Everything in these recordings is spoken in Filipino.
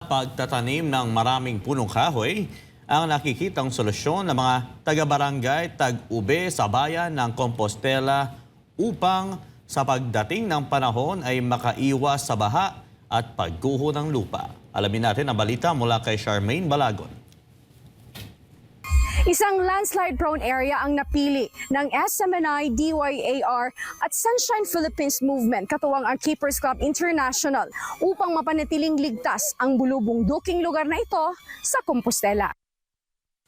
pagtatanim ng maraming punong kahoy ang nakikitang solusyon ng mga taga-barangay Tag-Ube sa bayan ng Compostela upang sa pagdating ng panahon ay makaiwas sa baha at pagguho ng lupa. Alamin natin ang balita mula kay Charmaine Balagon. Isang landslide-prone area ang napili ng SMNI, DYAR at Sunshine Philippines Movement katuwang ang Keepers Club International upang mapanatiling ligtas ang bulubungduking lugar na ito sa Compostela.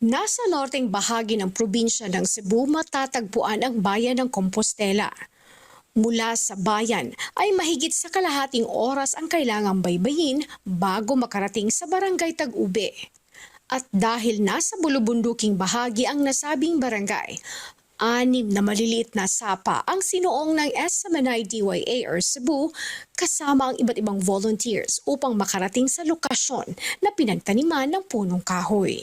Nasa norteng bahagi ng probinsya ng Cebu matatagpuan ang bayan ng Compostela. Mula sa bayan ay mahigit sa kalahating oras ang kailangang baybayin bago makarating sa barangay Tag-Ube. At dahil nasa bulubunduking bahagi ang nasabing barangay, 6 na maliliit na sapa ang sinuong ng SMNI DYAR Cebu kasama ang iba't ibang volunteers upang makarating sa lokasyon na pinagtaniman ng punong kahoy.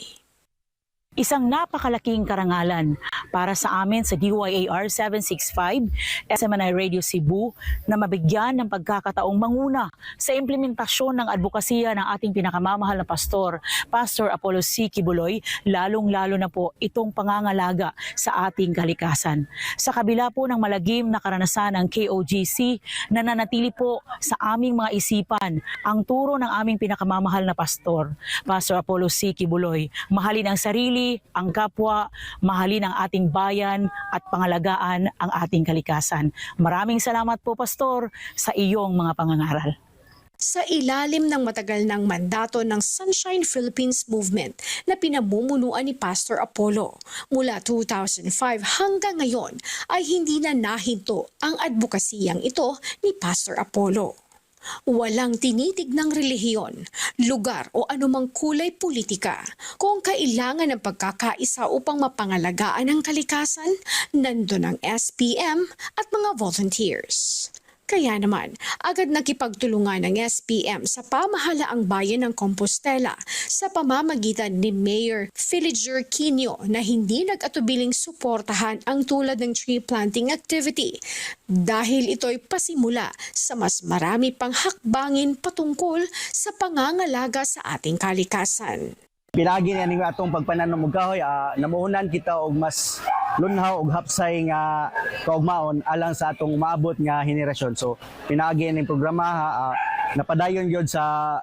Isang napakalaking karangalan para sa amin sa DYAR 765, SMNI Radio Cebu na mabigyan ng pagkakataong manguna sa implementasyon ng advokasya ng ating pinakamamahal na pastor, Pastor Apollo C. Kibuloy, lalong-lalo na po itong pangangalaga sa ating kalikasan. Sa kabila po ng malagim na karanasan ng KOGC, nananatili po sa aming mga isipan ang turo ng aming pinakamamahal na pastor, Pastor Apollo C. Kibuloy, mahalin ang sarili, ang kapwa, mahalin ang ating bayan at pangalagaan ang ating kalikasan. Maraming salamat po, Pastor, sa iyong mga pangangaral. Sa ilalim ng matagal ng mandato ng Sunshine Philippines Movement na pinamumunuan ni Pastor Apollo, mula 2005 hanggang ngayon ay hindi na nahinto ang advokasiyang ito ni Pastor Apollo. Walang tinitig ng relihiyon, lugar o anumang kulay politika. Kung kailangan ng pagkakaisa upang mapangalagaan ang kalikasan, nandun ang SPM at mga volunteers. Kaya naman, agad nakipagtulungan ng SPM sa pamahalaang bayan ng Compostela sa pamamagitan ni Mayor Filiger Quino na hindi nag-atubiling suportahan ang tulad ng tree planting activity dahil ito'y pasimula sa mas marami pang hakbangin patungkol sa pangangalaga sa ating kalikasan. Pinagi niya ning atong pagpananom og kahoy, namuhunan kita og mas lunhaw og hapsay nga kaugmaon alang sa atong maabot nga henerasyon. So pinagi ning programa napadayon gyud sa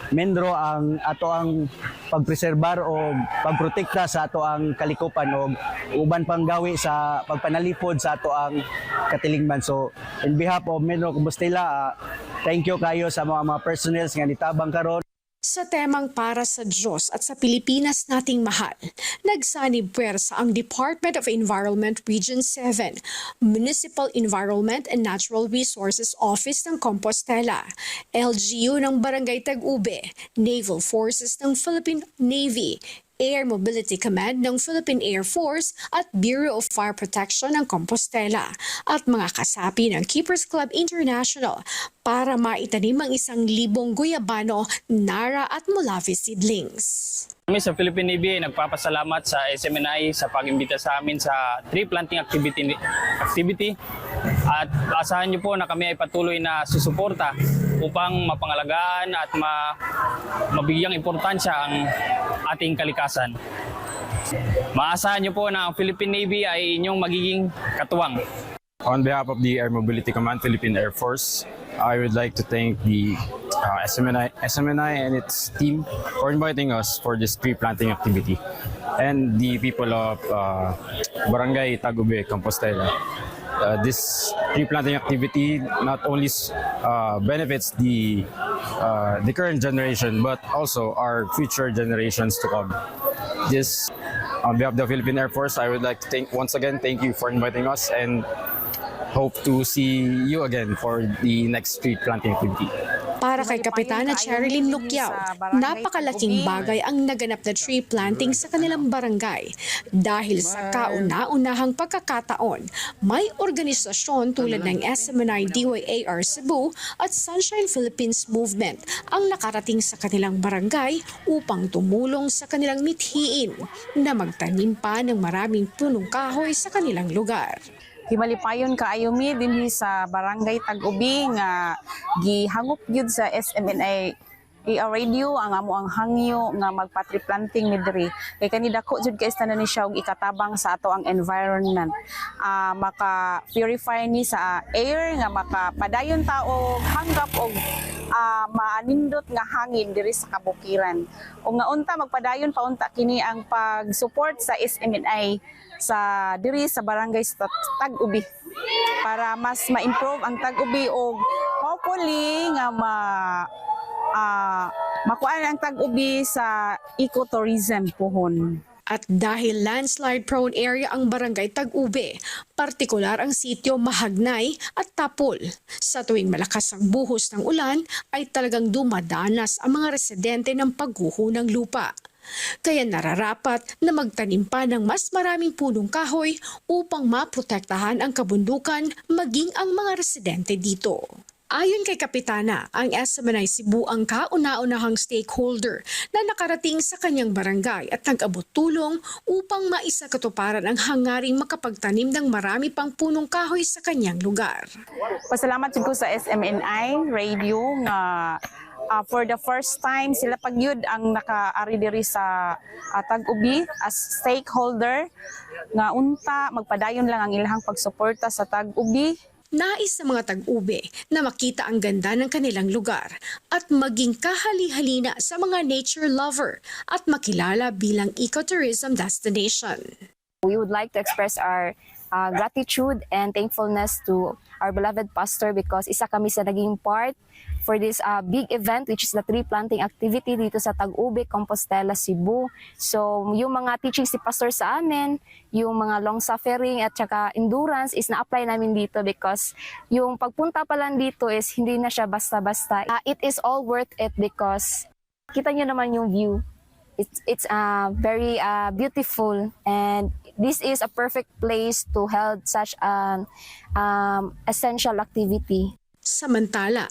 Menro ang ato ang pagpreserbar o pagprotekta sa ato ang kalikupan o uban pang gawi sa pagpanalipod sa ato ang katilingban. So in behalf of Menro Compostela, thank you kayo sa mga personnel nga nitabang karon. Sa temang para sa Diyos at sa Pilipinas nating mahal, nagsanib puwersa ang Department of Environment Region 7, Municipal Environment and Natural Resources Office ng Compostela, LGU ng Barangay Tag-Ube, Naval Forces ng Philippine Navy, Air Mobility Command ng Philippine Air Force at Bureau of Fire Protection ng Compostela at mga kasapi ng Keepers Club International para maitanim ang 1,000 guyabano, nara at mulavi seedlings. Kami sa Philippine Navy ay nagpapasalamat sa SMNI sa pag-imbita sa amin sa tree planting activity at asahan niyo po na kami ay patuloy na susuporta upang mapangalagaan at mabigyang importansya ang ating kalikasan. Maasahan niyo po na ang Philippine Navy ay inyong magiging katuwang. On behalf of the Air Mobility Command, Philippine Air Force, I would like to thank the SMNI and its team for inviting us for this tree planting activity, and the people of Barangay Tag-Ube, Compostela. This tree planting activity not only benefits the current generation but also our future generations to come. This, on behalf of the Philippine Air Force, I would like to once again thank you for inviting us and hope to see you again for the next tree planting activity. Para kay Kapitana Cherilyn Lukyao, napakalaking bagay ang naganap na tree planting sa kanilang barangay dahil sa kauna-unahang pagkakataon, may organisasyon tulad ng SMNI DYAR Cebu at Sunshine Philippines Movement ang nakarating sa kanilang barangay upang tumulong sa kanilang mithiin na magtanim pa ng maraming punong kahoy sa kanilang lugar. Himalipayon kaayo mi dinhi sa Barangay Tag-Ube nga gihangop gyud sa SMNI radio ang amo ang hangyo nga magpa-tree planting mi diri. Kay kani dako jud kay tanan ni siya og ikatabang sa ato ang environment. Maka purify ni sa air nga makapadayon ta og hanggap og maanindot nga hangin diri sa kabukiran. O nga unta magpadayon pa unta kini ang pag-support sa SMNI sa diri sa barangay sa Tag-Ubi para mas ma-improve ang Tag-Ubi og hopefully nga makuan ang Tag-Ubi sa ecotourism pohon. At dahil landslide-prone area ang barangay Tag-Ube, partikular ang sitio Mahagnay at Tapol. Sa tuwing malakas ang buhos ng ulan, ay talagang dumadanas ang mga residente ng pagguho ng lupa. Kaya nararapat na magtanim pa ng mas maraming punong kahoy upang maprotektahan ang kabundukan maging ang mga residente dito. Ayon kay Kapitana, ang SMNI Cebu ang kauna-unahang stakeholder na nakarating sa kanyang barangay at nag-abot tulong upang maisakatuparan ang hangaring makapagtanim ng marami pang punong kahoy sa kanyang lugar. Pasalamat jud ko sa SMNI radio nga for the first time sila pagyud ang nakaari diri sa Tag-Ubi as stakeholder nga unta magpadayon lang ang ilahang pagsuporta sa Tag-Ubi. Nais sa mga Tag-Ube na makita ang ganda ng kanilang lugar at maging kahali-halina sa mga nature lover at makilala bilang ecotourism destination. We would like to express our gratitude and thankfulness to our beloved pastor because isa kami sa naging part for this big event which is the tree planting activity dito sa Tag-Ube, Compostela, Cebu. So yung mga teachings si pastor sa amin, yung mga long suffering at saka endurance is na-apply namin dito because yung pagpunta pa lang dito is hindi na siya basta-basta. It is all worth it because kita nyo naman yung view. It's very beautiful and this is a perfect place to hold such an essential activity. Samantala,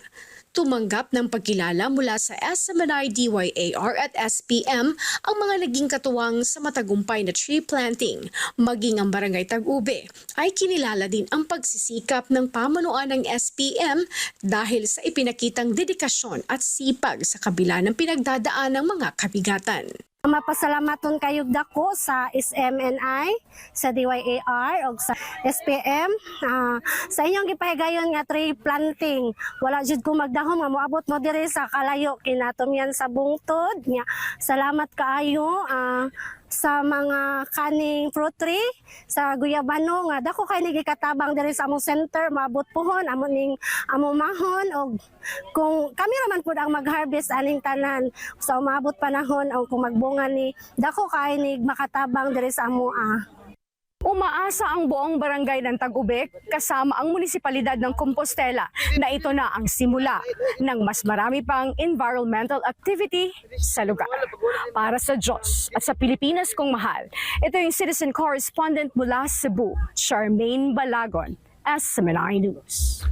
tumanggap ng pagkilala mula sa SMNI DYAR at SPM ang mga naging katuwang sa matagumpay na tree planting. Maging ang Barangay Tag-Ube ay kinilala din ang pagsisikap ng pamunuan ng SPM dahil sa ipinakitang dedikasyon at sipag sa kabila ng pinagdadaan ng mga kabigatan. Mapasalamaton kayo dako sa SMNI, sa DYAR o sa SPM sa inyong gipahigayon nga tree planting. Wala jud ko magdahom nga moabot mo diri sa kalayo kinatom yan sa bungtod. Salamat kaayo sa mga kaning fruit tree sa Guyabano nga dako kay nigikatabang diri sa among center maabot pohon amo ning amo mahon og kung kami raman pud ang mag-harvest aning tanan sa umabot panahon o kung magbunga ni dako kay nig makatabang diri sa amo Umaasa ang buong barangay ng Tag-Ube kasama ang munisipalidad ng Compostela na ito na ang simula ng mas marami pang environmental activity sa lugar. Para sa Diyos at sa Pilipinas kong mahal, ito yung citizen correspondent mula Cebu, Charmaine Balagon, SMNI News.